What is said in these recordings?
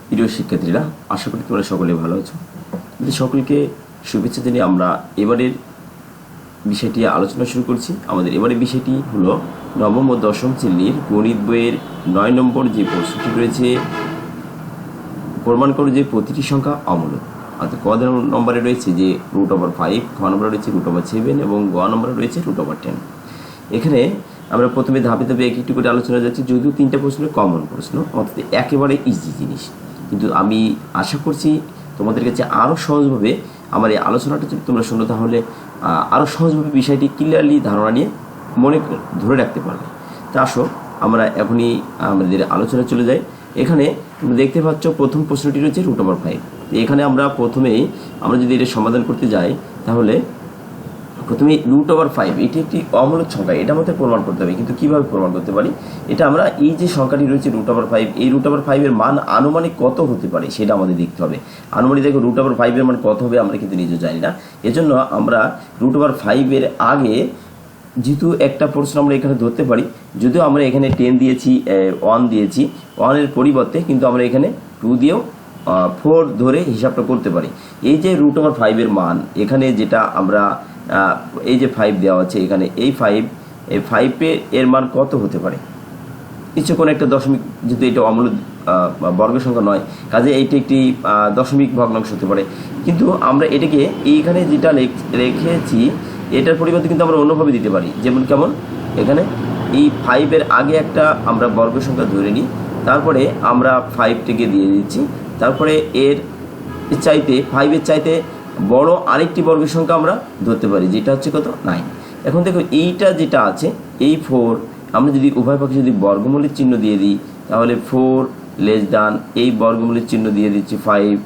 প্রিয় শিক্ষার্থীরা, আশা করি তোমরা সকলে ভালো আছো। সকলকে শুভেচ্ছা জানিয়ে আমরা এবারের বিষয়টি আলোচনা শুরু করছি। আমাদের এবারের বিষয়টি হলো নবম ও দশম শ্রেণীর গণিত বইয়ের 9 নম্বর যে প্রশ্নটি রয়েছে, প্রমাণ করো যে প্রতিটি সংখ্যা অমূলক। অর্থাৎ ক নম্বরে রয়েছে যে √5, খ নম্বরে রয়েছে √7 এবং গ নম্বরে রয়েছে √10। এখানে আমরা প্রথমে ধাপে ধাপে এক একটি করে আলোচনা যাচ্ছি, যদিও 3টা প্রশ্ন কমন প্রশ্ন, অর্থাৎ একেবারে ইজি জিনিস, কিন্তু আমি আশা করছি তোমাদের কাছে আরও সহজভাবে আমার এই আলোচনাটা যদি তোমরা শোনো, তাহলে আরও সহজভাবে বিষয়টি ক্লিয়ারলি ধারণা নিয়ে মনে ধরে রাখতে পারবে। তা আসো আমরা এখনই আমাদের আলোচনা চলে যাই। এখানে তোমরা দেখতে পাচ্ছ প্রথম প্রশ্নটি রয়েছে √5। এখানে আমরা প্রথমেই আমরা যদি এটা সমাধান করতে যাই, তাহলে প্রথমে √5 এটি একটি অমূলক সংখ্যা, এটা আমাদের প্রমাণ করতে হবে। কিন্তু কীভাবে প্রমাণ করতে পারি, এটা আমরা এই যে সংখ্যাটি রয়েছে √5, এই √5 এর মান আনুমানিক কত হতে পারে সেটা আমাদের দেখতে হবে। আনুমানিক দেখো √5 এর মান কত হবে আমরা কিন্তু নিজেও জানি না। এজন্য আমরা √5 এর আগে যেহেতু একটা প্রশ্ন আমরা এখানে ধরতে পারি, যদিও আমরা এখানে 10 দিয়েছি, 1 দিয়েছি, 1 এর পরিবর্তে কিন্তু আমরা এখানে 2 দিয়েও 4 ধরে হিসাবটা করতে পারি। এই যে √5 এর মান এখানে যেটা আমরা এই যে 5 দেওয়া আছে এখানে, এই 5 এর মান কত হতে পারে? কিছু কোনো একটা দশমিক, যেহেতু এটা অমূলক বর্গ সংখ্যা নয়, কাজে এইটা একটি দশমিক ভগ্নাংশ হতে পারে। কিন্তু আমরা এটাকে এইখানে যেটা রেখেছি এটার পরিবর্তে কিন্তু আমরা অন্যভাবে দিতে পারি। যেমন কেমন, এখানে এই 5 এর আগে একটা আমরা বর্গ সংখ্যা ধরে নিই, তারপরে আমরা 5টিকে দিয়ে দিচ্ছি, তারপরে এর চাইতে 5 এর চাইতে বড় আরেকটি বর্গ সংখ্যা আমরা ধরতে পারি, যেটা হচ্ছে কত, 9। এখন দেখো এইটা যেটা আছে, এই 4 আমরা যদি উভয় পক্ষে যদি বর্গমূলের চিহ্ন দিয়ে দিই, তাহলে 4 লেস দ্যান এই বর্গমূলের চিহ্ন দিয়ে দিচ্ছি 5,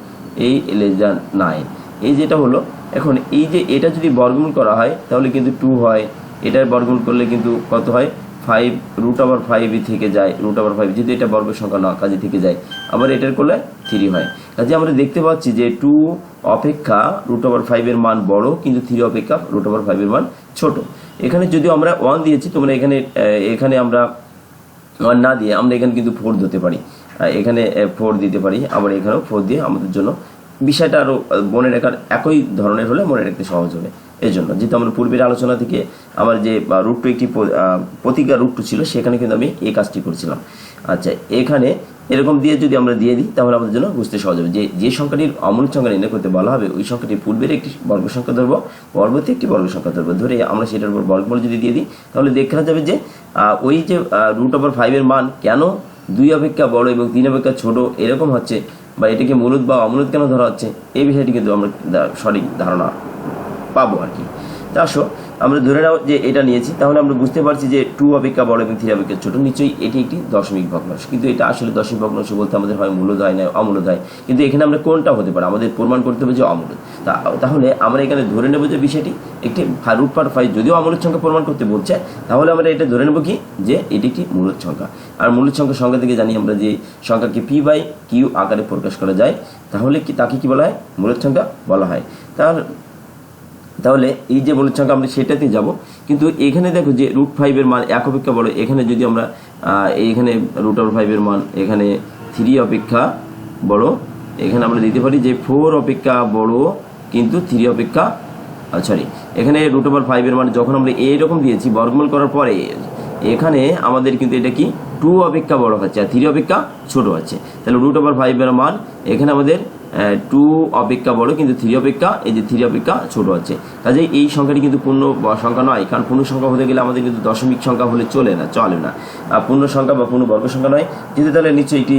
এই লেস দ্যান 9, এই যেটা হলো। এখন এই যে এটা যদি বর্গমূল করা হয় তাহলে কিন্তু 2 হয়, এটার বর্গমূল করলে কিন্তু কত হয়, 5 √5 থেকে যায়, √5 যেহেতু এটা বর্গ সংখ্যা না, কাজে থেকে যায়। আবার এটার করলে 3 হয়। কাজে আমরা দেখতে পাচ্ছি যে 2 অপেক্ষা √5 এর মান বড়, কিন্তু 3 অপেক্ষা √5 এর মান ছোট। এখানে যদিও আমরা 1 দিয়েছি, তোমরা এখানে আমরা 1 না দিয়ে আমরা এখানে কিন্তু 4 দিতে পারি, এখানে 4 দিতে পারি, আবার এখানেও 4 দিয়ে আমাদের জন্য বিষয়টা আরও মনে রাখার একই ধরনের হলে মনে রাখতে সহজ হবে। এই জন্য যেহেতু আমরা পূর্বের আলোচনা থেকে আমার যে √2 একটি প্রতিজ্ঞা √2 ছিল, সেখানে কিন্তু আমি এই কাজটি করছিলাম। আচ্ছা, এখানে এরকম দিয়ে যদি আমরা দিয়ে দিই, তাহলে আমাদের জন্য বুঝতে সহজ হবে যে সংখ্যাটির অমূলক সংখ্যা নির্ণয় করতে বলা হবে, ওই সংখ্যাটির পূর্বের একটি বর্গ সংখ্যা ধরবো, পরবর্তী একটি বর্গ সংখ্যা ধরবো, ধরে আমরা সেটার উপর বর্গমূল যদি দিয়ে দিই, তাহলে দেখা যাবে যে ওই যে √5 এর মান কেন 2 অপেক্ষা বড় এবং 3 অপেক্ষা ছোট এরকম হচ্ছে, বা এটাকে মূলদ বা অমূলদ কেন ধরা হচ্ছে, এই বিষয়টি কিন্তু আমরা সঠিক ধারণা পাবো আর কি। তা আসো আমরা ধরে নাও যে এটা নিয়েছি, তাহলে আমরা বুঝতে পারছি যে 2 অপেক্ষা বড় এবং 3 অপেক্ষা ছোট, নিশ্চয়ই এটি একটি দশমিক ভগ্নাংশ। কিন্তু এটা আসলে দশমিক ভগ্নাংশ বলতে আমাদের হয় মূলদ হয় না অমূলদ হয়, কিন্তু এখানে আমরা কোনটা হতে পারে আমাদের প্রমাণ করতে হবে যে অমূলদ। তাহলে আমরা এখানে ধরে নেব যে বিষয়টি একটি √5 যদিও অমূলদ সংখ্যা প্রমাণ করতে বলছে, তাহলে আমরা এটা ধরে নেব কি, যে এটি একটি মূলদ সংখ্যা। আর মূলদ সংখ্যা থেকে জানি আমরা যে সংখ্যাকে p/q আকারে প্রকাশ করা যায়, তাহলে কি তাকে কি বলা হয়, মূলদ সংখ্যা বলা হয়। তাহলে এই যে মূলদ সংখ্যা আমরা সেটাতে যাব। কিন্তু এখানে দেখো যে √5 এর মান 1 অপেক্ষা বড়, এখানে যদি আমরা এইখানে √5 এর মান এখানে 3 অপেক্ষা বড়, এখানে আমরা দিতে পারি যে 4 অপেক্ষা বড় কিন্তু 3 অপেক্ষা এখানে √5 এর মান যখন আমরা এইরকম দিয়েছি বর্গমূল করার পরে, এখানে আমাদের কিন্তু এটা কি 2 অপেক্ষা বড় হচ্ছে আর 3 অপেক্ষা ছোট আছে। তাহলে √5 এর মান এখানে আমাদের 2 অপেক্ষা বড় কিন্তু 3 অপেক্ষা, এই যে 3 অপেক্ষা ছোট আছে। কাজে এই সংখ্যাটি কিন্তু পূর্ণ সংখ্যা নয়, কারণ পূর্ণ সংখ্যা হতে গেলে আমাদের কিন্তু দশমিক সংখ্যা হলে চলে না। পূর্ণ সংখ্যা বা পূর্ণ বর্গ সংখ্যা নয়, যেহেতু তাহলে নিশ্চয়ই একটি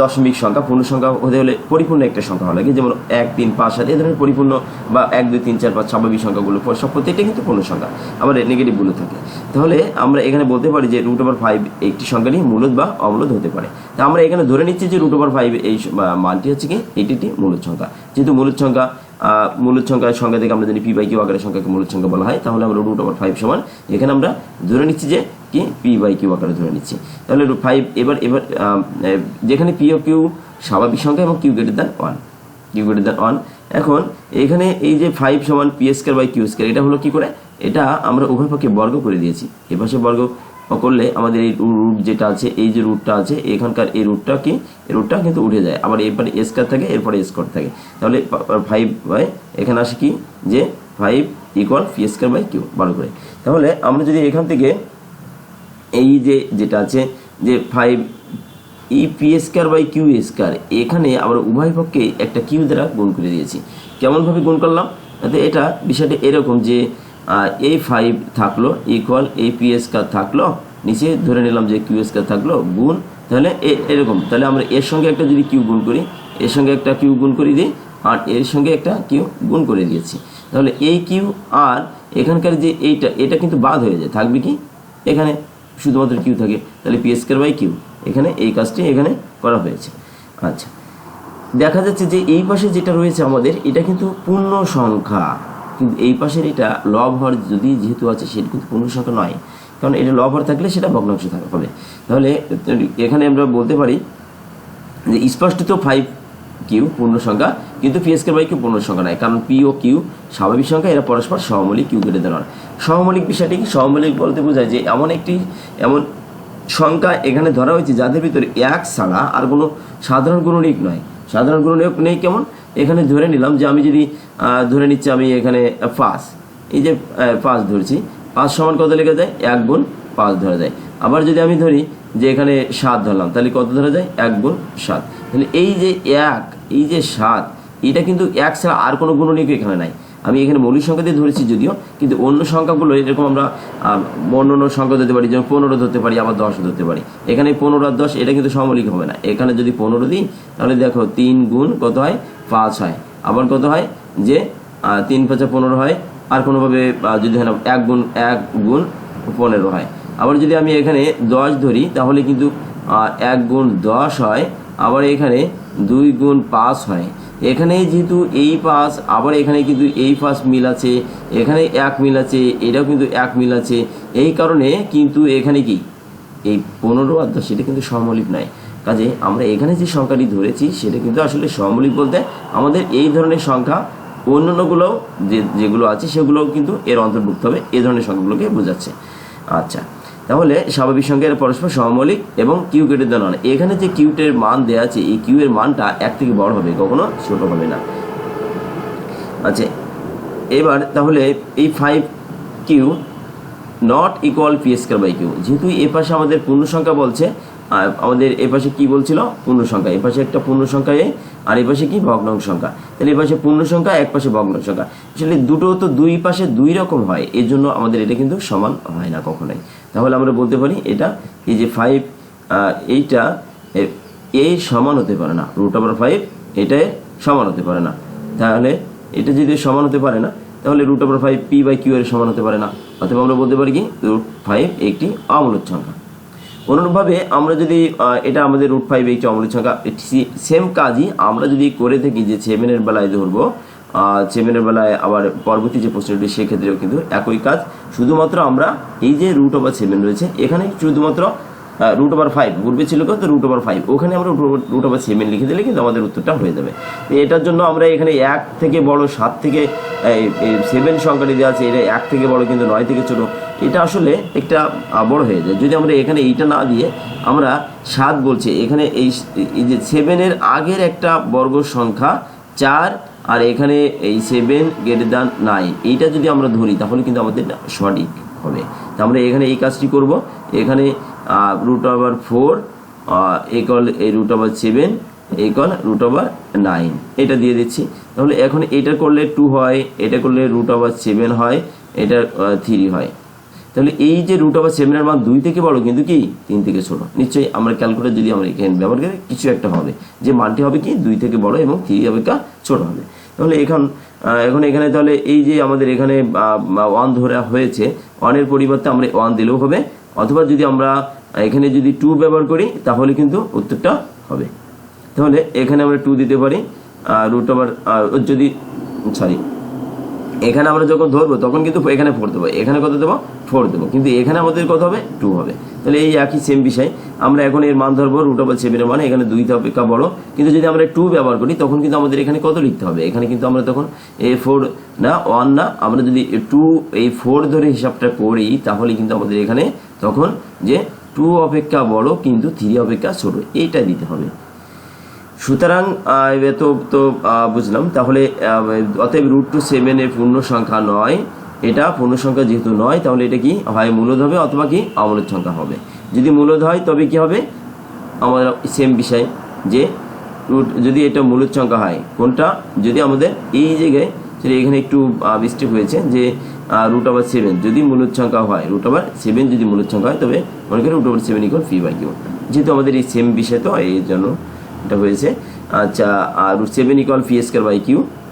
দশমিক সংখ্যা। পূর্ণ সংখ্যা হতে হলে পরিপূর্ণ একটা সংখ্যা হলে, যেমন 1, 3, 5, 7 এই ধরনের পরিপূর্ণ, বা 1, 2, 3, 4, 5 স্বাভাবিক সংখ্যাগুলো সব প্রত্যেকটা কিন্তু পূর্ণ সংখ্যা, আবার নেগেটিভগুলো থাকে। তাহলে আমরা এখানে বলতে পারি যে √5 একটি সংখ্যাটি মূলদ বা অমূলদ হতে পারে। তা আমরা এখানে ধরে নিচ্ছি যে √5 এই মানটি হচ্ছে কি, এটি একটি মূলদ সংখ্যা। যেহেতু মূলদ সংখ্যার সংখ্যা থেকে আমরা জানি p/q আকারের সংখ্যাকে মূলদ সংখ্যা বলা হয়, তাহলে আমরা √5 সমান এখানে আমরা ধরে নিচ্ছি যে কি p/q আকারে ধরে নিচ্ছি। তাহলে 5 এবার যেখানে p ও q স্বাভাবিক সংখ্যা এবং q greater than 1, এখন এখানে এই যে 5 সমান p² / q², এটা হলো কি করে, এটা আমরা উভয় পক্ষে বর্গ করে দিয়েছি, এ পাশে বর্গ করলে আমাদের এই রুট যেটা আছে, এই যে রুটটা আছে এখানকার এই রুটটা কি, এই রুটটা কিন্তু উঠে যায়, আবার এরপরে স্কোয়ার থাকে, এরপরে স্কোয়ার থাকে। তাহলে 5 বাই এখানে আসে কি যে 5 equal P square by Q, ভালো করে। তাহলে আমরা যদি এখান থেকে এই যে যেটা আছে যে 5 E P square by Q square, এখানে আমরা উভয় পক্ষে একটা কিউ দ্বারা গুণ করে দিয়েছি। কেমনভাবে গুণ করলাম? এটা বিষয়টা এরকম যে এই 5 থাকলো ইকুয়াল এই পি স্কোয়ার থাকলো, নিচে ধরে নিলাম যে কিউ স্কোয়ার থাকলো গুণ, তাহলে এরকম। তাহলে আমরা এর সঙ্গে একটা যদি কিউ গুণ করি, এর সঙ্গে একটা কিউ গুণ করে দিই, আর এর সঙ্গে একটা কিউ গুণ করে দিয়েছি। তাহলে এই কিউ আর এখানকার যে এটা কিন্তু বাদ হয়ে যায়, থাকবে কি এখানে শুধুমাত্র কিউ থাকে, তাহলে পি স্কোয়ার বাই কিউ, এখানে এই কাজটি এখানে করা হয়েছে। আচ্ছা, দেখা যাচ্ছে যে এই পাশে যেটা রয়েছে আমাদের, এটা কিন্তু পূর্ণ সংখ্যা, কিন্তু এই পাশের এটা লব হর যদি যেহেতু আছে সেটা কিন্তু পূর্ণ সংখ্যা নয়, কারণ এটা লব হর থাকলে সেটা ভগ্নাংশ হবে। তাহলে এখানে আমরা বলতে পারি যে স্পষ্টত 5 কিউ পূর্ণ সংখ্যা, কিন্তু পি স্কোয়ার বাই কিউ পূর্ণ সংখ্যা নয়, কারণ পি ও কিউ স্বাভাবিক সংখ্যা, এরা পরস্পর সহমৌলিক, কিউ কেটে দেওয়ার। সহমৌলিক বিষয়টি কি? সহমৌলিক বলতে বোঝায় যে এমন সংখ্যা এখানে ধরা হয়েছে যাদের ভিতরে এক ছাড়া আর কোনো সাধারণ গুণনীয়ক নয়। সাধারণ গুণনীয়ক নেই কেমন? এখানে ধরে নিলাম যে আমি যদি ধরে নিচ্ছি আমি এখানে 5, এই যে 5 ধরছি, 5 সমান কত লেগে যায়? 1 গুণ 5 ধরা যায়। আবার যদি আমি ধরি যে এখানে 7 ধরলাম, তাহলে কত ধরা যায়? 1 গুণ 7। তাহলে এই যে 1, এই যে 7, এটা কিন্তু 1 ছাড়া আর কোনো গুণনীয়ক এখানে নাই। আমি এখানে মৌলিক সংখ্যা দিয়ে ধরেছি যদিও, কিন্তু অন্য সংখ্যাগুলো এরকম আমরা অন্য সংখ্যা ধরতে পারি, যেমন 15 ধরতে পারি, আবার 10 ধরতে পারি। এখানে 15 আর 10 এটা কিন্তু সমমৌলিক হবে না। এখানে যদি 15 দিই, তাহলে দেখো 3 গুণ কত হয়? 5 হয়। আবার কত হয়? যে 3 5 15 হয়। আর কোনোভাবে যদি হয় 1 গুণ 15 হয়। আবার যদি আমি এখানে 10 ধরি, তাহলে কিন্তু 1 গুণ 10 হয়। আবার এখানে 2 গুণ 5 হয়। এখানে যেহেতু এই 5, আবার এখানে কিন্তু এই 5 মিল আছে, এখানে 1 মিল আছে, এটাও কিন্তু 1 মিল আছে। এই কারণে কিন্তু এখানে কি এই 15 আর 10 সেটা কিন্তু সহমৌলিক নয়। কাজে আমরা এখানে যে সংখ্যাটি ধরেছি সেটা কিন্তু আসলে সহমৌলিক বলতে আমাদের এই ধরনের সংখ্যা, অন্যান্যগুলোও যেগুলো আছে সেগুলোও কিন্তু এর অন্তর্ভুক্ত হবে, এই ধরনের সংখ্যাগুলোকে বোঝাচ্ছে। আচ্ছা, তাহলে স্বাভাবিক সংখ্যা এর পরস্পর সহমৌলিক এবং কিউ কেটে দেওয়া নয়। এখানে যে কিউটের মান দেওয়া আছে, এই কিউ এর মানটা 1 থেকে বড় হবে, কখনো ছোট হবে না। আচ্ছা, এবার তাহলে এই 5 Q naught equal P square by Q, যেহেতু এ পাশে আমাদের পূর্ণ সংখ্যা বলছে, আমাদের এ পাশে কি বলছিল? পূর্ণ সংখ্যা। এ পাশে একটা পূর্ণ সংখ্যা এ, আর এ পাশে কি? ভগ্নাংশ সংখ্যা। তাহলে এ পাশে পূর্ণ সংখ্যা, এক পাশে ভগ্নাংশ সংখ্যা। আসলে দুটো তো দুই পাশে দুই রকম হয়, এর জন্য আমাদের এটা কিন্তু সমান হয় না কখনোই। তাহলে আমরা বলতে পারি এটা এই যে 5, এইটা এই সমান হতে পারে না, √5 এটা সমান হতে পারে না। তাহলে এটা যদি সমান হতে পারে না, তাহলে √5 পি বাই কিউ এর সমান হতে পারে না। অথবা আমরা বলতে পারি কি √5 একটি অমূলক সংখ্যা। অনুরূপভাবে আমরা যদি এটা আমাদের √5 একটি অমূলক সংখ্যা, সেম কাজই আমরা যদি করে থাকি যে 7 এর বেলায় ধরবো, 7 এর বেলায় আবার পরবর্তী যে প্রশ্নটি সেক্ষেত্রেও কিন্তু একই কাজ, শুধুমাত্র আমরা এই যে √7 রয়েছে এখানে শুধুমাত্র √5 পূর্বে ছিল কত? √5, ওখানে আমরা √7 লিখে দিলে কিন্তু আমাদের উত্তরটা হয়ে যাবে। এটার জন্য আমরা এখানে 1 থেকে বড় 7 থেকে 7 সংখ্যাটি দেওয়া আছে, এটা 1 থেকে বড় কিন্তু 9 থেকে ছোট, এটা আসলে একটা বড় হয়ে যায়। যদি আমরা এখানে এইটা না দিয়ে আমরা 7 বলছি, এখানে এই যে 7 এর আগের একটা বর্গ সংখ্যা 4, আর এখানে এই 7 > 9, এইটা যদি আমরা ধরি তাহলে কিন্তু আমাদের সঠিক হবে। তা আমরা এখানে এই কাজটি করব। এখানে √4 ইকুয়াল এই √7 ইকুয়াল √9 এটা দিয়ে দিচ্ছি। তাহলে এখন এটা করলে 2 হয়, এটা করলে √7 হয়, এটা 3 হয়। তাহলে এই যে √7 এর মান 2 থেকে বড় কিন্তু কি 3 থেকে ছোট। নিশ্চয়ই আমরা ক্যালকুলেটর যদি আমরা এখানে ব্যবহার করি কিছু একটা হবে, যে মানটি হবে কি 2 থেকে বড় এবং 3 অপেক্ষা ছোট হবে। তাহলে এখন এখানে তাহলে এই যে আমাদের এখানে 1 ধরা হয়েছে, 1 এর পরিবর্তে আমরা 1 দিলেও হবে, অথবা যদি আমরা এখানে যদি 2 ব্যবহার করি তাহলে কিন্তু উত্তরটা হবে। তাহলে এখানে আমরা 2 দিতে পারি, যদি এখানে আমরা যখন ধরবো তখন কিন্তু এখানে 4 দেবো, এখানে কত দেবো? 4 দেবো, কিন্তু এখানে আমাদের কত হবে? 2 হবে। তাহলে এই একই সেম বিষয়, আমরা এখন এর মান ধরবো √7 এর মান, এখানে 2 অপেক্ষা বড়, কিন্তু যদি আমরা 2 ব্যবহার করি তখন কিন্তু আমাদের এখানে কত লিখতে হবে? এখানে কিন্তু আমরা তখন 4 না 1 না, আমরা যদি 2 এই 4 ধরে হিসাবটা করি তাহলে কিন্তু আমাদের এখানে তখন যে 2 অপেক্ষা বড় কিন্তু 3 অপেক্ষা ছোট, এইটা দিতে হবে। সুতরাং তো বুঝলাম। তাহলে অতএব √2 এর পূর্ণ সংখ্যা নয়, এটা পূর্ণ সংখ্যা যেহেতু নয় তাহলে এটা কি হয় মূলদ হবে অথবা কি অমূলদ সংখ্যা হবে। যদি মূলদ হয় তবে কি হবে, আমাদের সেম বিষয় যে যদি এটা মূলদ সংখ্যা হয় কোনটা, যদি আমাদের এই জায়গায় সেটা এখানে একটু মিস্টেক হয়েছে যে √7 যদি মূলদ সংখ্যা হয়, √7 যদি মূলদ সংখ্যা হয় তবে মনে করি √7 = p/q, যেহেতু আমাদের এই সেম বিষয় তো এই জন্য এটা হয়েছে। আচ্ছা, √7 = p²/q,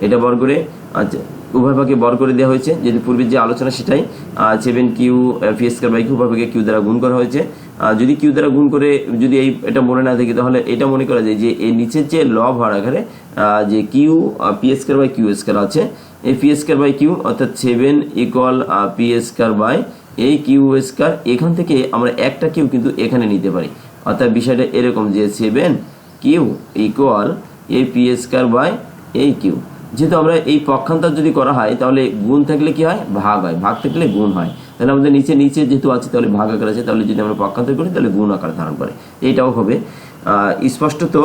এটা বর করে, আচ্ছা উভয় ভাগে বর করে দেওয়া হয়েছে, যদি পূর্বের যে আলোচনা সেটাই 7q p²/q উভয় ভাগে q দ্বারা গুণ করা হয়েছে। যদি q দ্বারা গুণ করে যদি এটা মনে না থাকে তাহলে এটা মনে করা যায় যে এই নিচের যে লব হওয়ার আকারে যে q p²/q² আছে, এই p²/q অর্থাৎ 7 = p²/q², এখান থেকে আমরা একটা q কিন্তু এখানে নিতে পারি। অর্থাৎ বিষয়টা এরকম যে 7q = p²/q। যেহেতু আমরা এই পক্ষান্তর যদি করা হয় তাহলে গুণ থাকলে কি হয়, ভাগ হয়, ভাগ থাকলে গুণ হয়। তাহলে আমাদের নিচে যেহেতু আছে তাহলে ভাগ আকার আছে, তাহলে যদি আমরা পক্ষান্তর করি তাহলে গুণ আকার ধারণ করে, এইটাও হবে। স্পষ্টত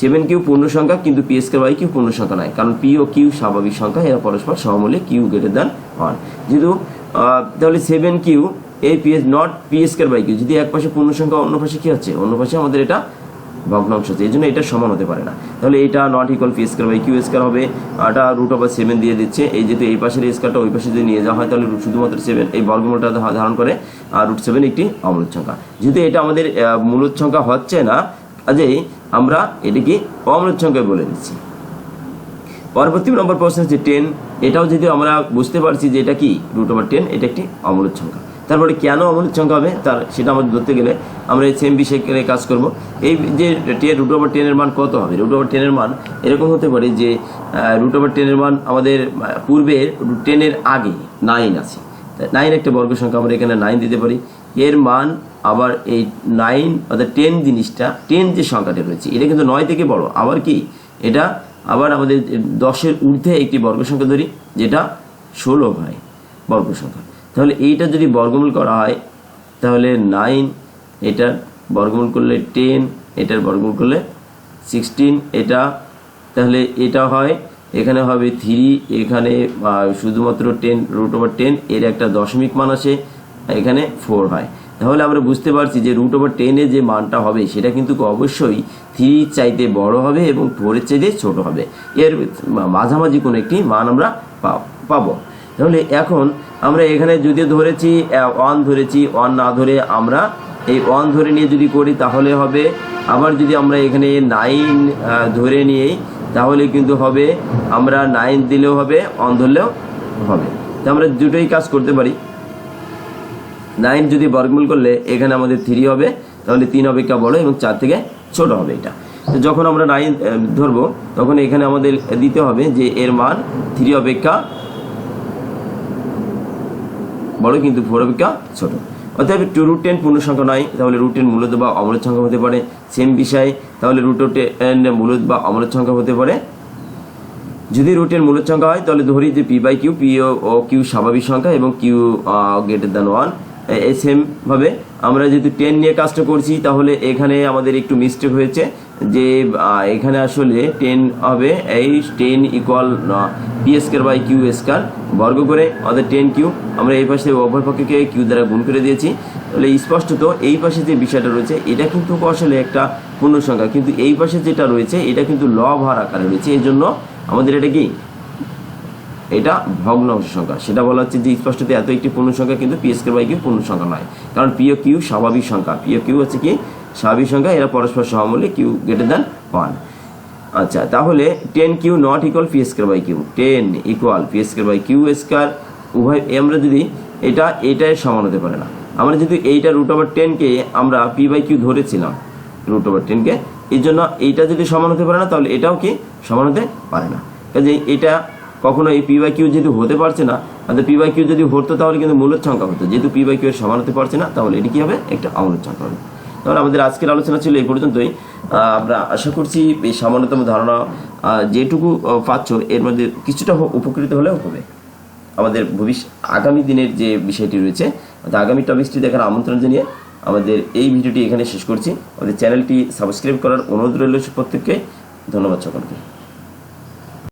7q পূর্ণ সংখ্যা কিন্তু p²/q পূর্ণ সংখ্যা নয়, কারণ p ও q স্বাভাবিক সংখ্যা, এরা পরস্পর সহমূলে q > 1। যেহেতু তাহলে 7q নট p²/q, যদি এক পাশে পূর্ণ সংখ্যা অন্য পাশে কি হচ্ছে, অন্য পাশে আমাদের এটা ভগ্নাংশ আছে, এই জন্য এটা সমান হতে পারে না। তাহলে এটা নট ইকুয়াল p²/q² হবে, এটা √7 দিয়ে দিচ্ছে। এই যেহেতু এই পাশের স্কয়ারটা ওই পাশে যদি নিয়ে যাওয়া হয় তাহলে শুধুমাত্র 7 এই বর্গমূলটা ধারণ করে, আর √7 একটি অমূলদ সংখ্যা। যেহেতু এটা আমাদের মূলদ সংখ্যা হচ্ছে না, কাজেই আমরা এটিকে অমূলদ সংখ্যা বলে দিচ্ছি। পরবর্তী নম্বর প্রশ্ন হচ্ছে 10। এটাও যদি আমরা বুঝতে পারছি যে এটা কি √10, এটা একটি অমূলদ সংখ্যা। তারপরে কেন অমূলদ সংখ্যা হবে সেটা আমাদের ধরতে গেলে আমরা এই সেম বিষয়ে কাজ করব। এই যে √10 এর মান কত হবে, √10 এর মান এরকম হতে পারে যে √10 এর মান আমাদের পূর্বের 10 এর আগে 9 আছে, 9 একটা বর্গ সংখ্যা, আমরা এখানে 9 দিতে পারি। এর মান আবার এই 9 অর্থাৎ 10 জিনিসটা, 10 যে সংখ্যাটা রয়েছে এটা কিন্তু 9 থেকে বড়, আবার কি এটা আবার আমাদের 10-এর ঊর্ধ্বে একটি বর্গ সংখ্যা ধরি যেটা 16 হয় বর্গ সংখ্যা। তাহলে এইটা যদি বর্গমূল করা হয় তাহলে 9, এটার বর্গমূল করলে 10, এটার বর্গমূল করলে 16, এটা তাহলে এটা হয়, এখানে হবে 3, এখানে শুধুমাত্র 10 √10 এর একটা দশমিক মান আসে, এখানে 4 হয়। তাহলে আমরা বুঝতে পারছি যে √10 এর যে মানটা হবে সেটা কিন্তু অবশ্যই 3 চাইতে বড় হবে এবং 4 এর চাইতে ছোট হবে, এর মাঝামাঝি কোনো একটি মান আমরা পাবো। তাহলে এখন আমরা এখানে যদি ধরেছি 1 ধরেছি, 1 না ধরে আমরা এই 1 ধরে নিয়ে যদি করি তাহলে হবে। আবার যদি আমরা এখানে 9 ধরে নিই তাহলে কিন্তু হবে, আমরা 9 দিলেও হবে, 1 ধরলেও হবে। তো আমরা দুটোই কাজ করতে পারি। 9 যদি বর্গমূল করলে এখানে আমাদের 3 হবে, তাহলে 3 অপেক্ষা বড় এবং 4 থেকে ছোট হবে এটা। তো যখন আমরা 9 ধরবো তখন এখানে আমাদের দিতে হবে যে এর মান 3 অপেক্ষা বড় কিন্তু 4 অপেক্ষা ছোট। অর্থাৎ 2√10 পূর্ণ সংখ্যা নয়, তাহলে √10 মূলদ বা অমূলদ সংখ্যা হতে পারে। সেম বিষয়, তাহলে √10 মূলদ বা অমূলদ সংখ্যা হতে পারে। যদি √10 মূলদ সংখ্যা হয় তাহলে ধরি যে p/q, p ও q স্বাভাবিক সংখ্যা এবং q > 1। এই সেম ভাবে আমরা যেহেতু 10 নিয়ে কাজটা করছি তাহলে এখানে আমাদের একটু মিস্টেক হয়েছে যে এখানে আসলে 10 হবে এই 10 = p²/q² বর্গ করে, অর্থাৎ 10q আমরা এই পাশে উভয় পক্ষকে q দ্বারা গুণ করে দিয়েছি। তাহলে স্পষ্টত এই পাশে যে বিষয়টা রয়েছে এটা কিন্তু আসলে একটা পূর্ণ সংখ্যা, কিন্তু এই পাশে যেটা রয়েছে এটা কিন্তু লব হর আকারে রয়েছে, এই জন্য আমাদের এটা কি এটা ভগ্নাংশ সংখ্যা। সেটা বলা হচ্ছে যে স্পষ্টত এত একটি পূর্ণ সংখ্যা কিন্তু p²/q পূর্ণ সংখ্যা নয়, কারণ p ও q স্বাভাবিক সংখ্যা, p ও q হচ্ছে কি স্বাভাবিক সংখ্যা, এরা পরস্পর সহমূলে q > 1। আচ্ছা, তাহলে 10q not equal p²/q, 10 equal p²/q²। উভয় আমরা যদি এটার সমান হতে পারে না। আমরা যদি এইটা √10কে আমরা p/q ধরেছিলাম √10কে, এই জন্য এইটা যদি সমান হতে পারে না তাহলে এটাও কি সমান হতে পারে না। কাজে এটা কখনো এই p/q যেহেতু হতে পারছে না, অর্থাৎ p/q যদি হতো তাহলে কিন্তু মূলদ সংখ্যা হতো, যেহেতু p/q এর সমান হতে পারছে না তাহলে এটি কি হবে একটা অমূলদ সংখ্যা হবে। তাহলে আমাদের আজকের আলোচনা ছিল এই পর্যন্তই। আমরা আশা করছি এই সামান্যতম ধারণা যেটুকু পাচ্ছ এর মধ্যে কিছুটা উপকৃত হলেও হবে। আমাদের আগামী দিনের যে বিষয়টি রয়েছে আগামী টপিকসটি দেখার আমন্ত্রণ জানিয়ে আমাদের এই ভিডিওটি এখানে শেষ করছি। আমাদের চ্যানেলটি সাবস্ক্রাইব করার অনুরোধ রইল প্রত্যেককে। ধন্যবাদ সকলকে।